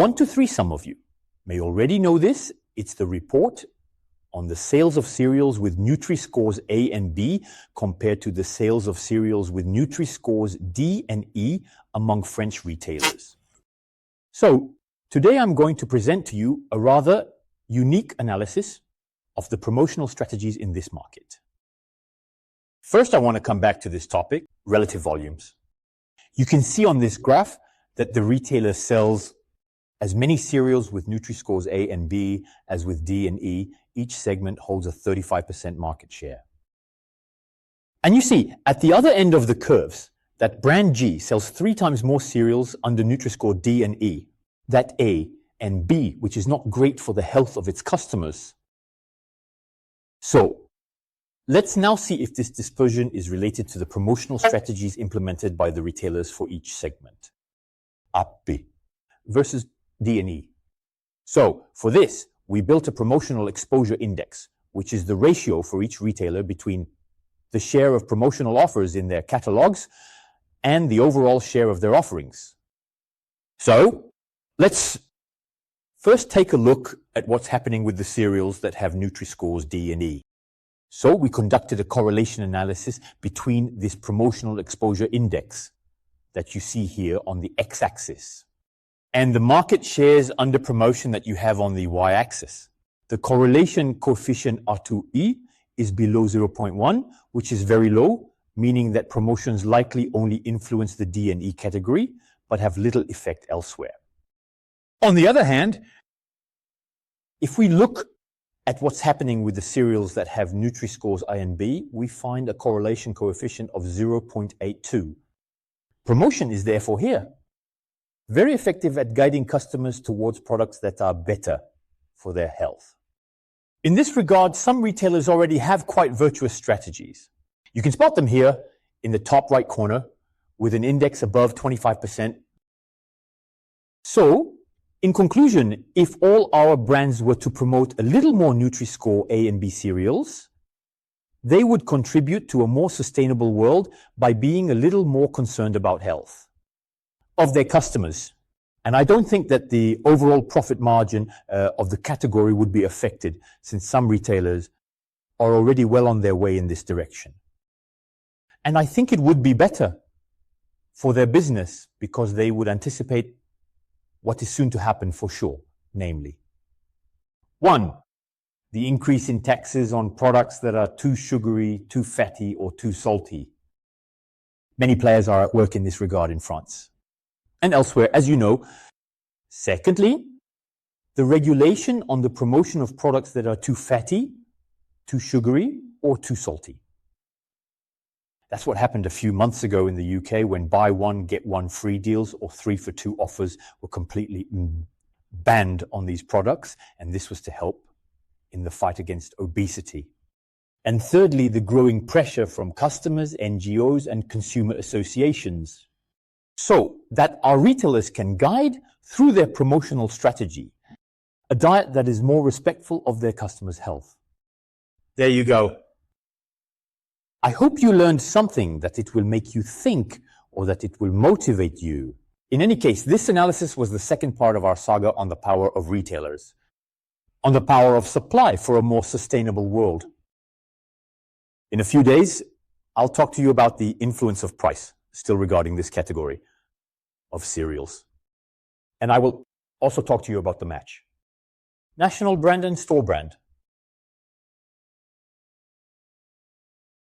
1 to 3, some of you may already know this. It's the report on the sales of cereals with NUTRISCORES A and B compared to the sales of cereals with NUTRISCORES D and E among French retailers. So today I'm going to present to you a rather unique analysis of the promotional strategies in this market. First, I want to come back to this topic, relative volumes. You can see on this graph that the retailer sells as many cereals with NUTRISCORES A and B as with D and E. Each segment holds a 35% market share. And you see, at the other end of the curves, that brand G sells 3 times more cereals under NUTRISCORE D and E. That A and B, which is not great for the health of its customers. So, let's now see if this dispersion is related to the promotional strategies implemented by the retailers for each segment. A, B versus D and E. So, for this, we built a promotional exposure index, which is the ratio for each retailer between the share of promotional offers in their catalogs and the overall share of their offerings. So, let's first take a look at what's happening with the cereals that have NUTRISCORES D and E. So, we conducted a correlation analysis between this promotional exposure index that you see here on the x-axis and the market shares under promotion that you have on the y-axis. The correlation coefficient R2E is below 0.1, which is very low, meaning that promotions likely only influence the D and E category, but have little effect elsewhere. On the other hand, if we look at what's happening with the cereals that have NUTRISCORES A and B, we find a correlation coefficient of 0.82. Promotion is therefore here, very effective at guiding customers towards products that are better for their health. In this regard, some retailers already have quite virtuous strategies. You can spot them here in the top right corner with an index above 25%. So, in conclusion, if all our brands were to promote a little more NUTRISCORE A and B cereals, they would contribute to a more sustainable world by being a little more concerned about health of their customers. And I don't think that the overall profit margin of the category would be affected, since some retailers are already well on their way in this direction. And I think it would be better for their business because they would anticipate what is soon to happen for sure, namely 1. The increase in taxes on products that are too sugary, too fatty, or too salty. Many players are at work in this regard in France and elsewhere, as you know. Secondly, the regulation on the promotion of products that are too fatty, too sugary, or too salty. That's what happened a few months ago in the UK when buy one, get one free deals or 3 for 2 offers were completely banned on these products, and this was to help in the fight against obesity. And thirdly, the growing pressure from customers, NGOs, and consumer associations, so that our retailers can guide through their promotional strategy a diet that is more respectful of their customers' health. There you go. I hope you learned something that it will make you think or that it will motivate you. In any case, this analysis was the second part of our saga on the power of retailers, on the power of supply for a more sustainable world. In a few days, I'll talk to you about the influence of price, still regarding this category of cereals. And I will also talk to you about the match. National brand and store brand.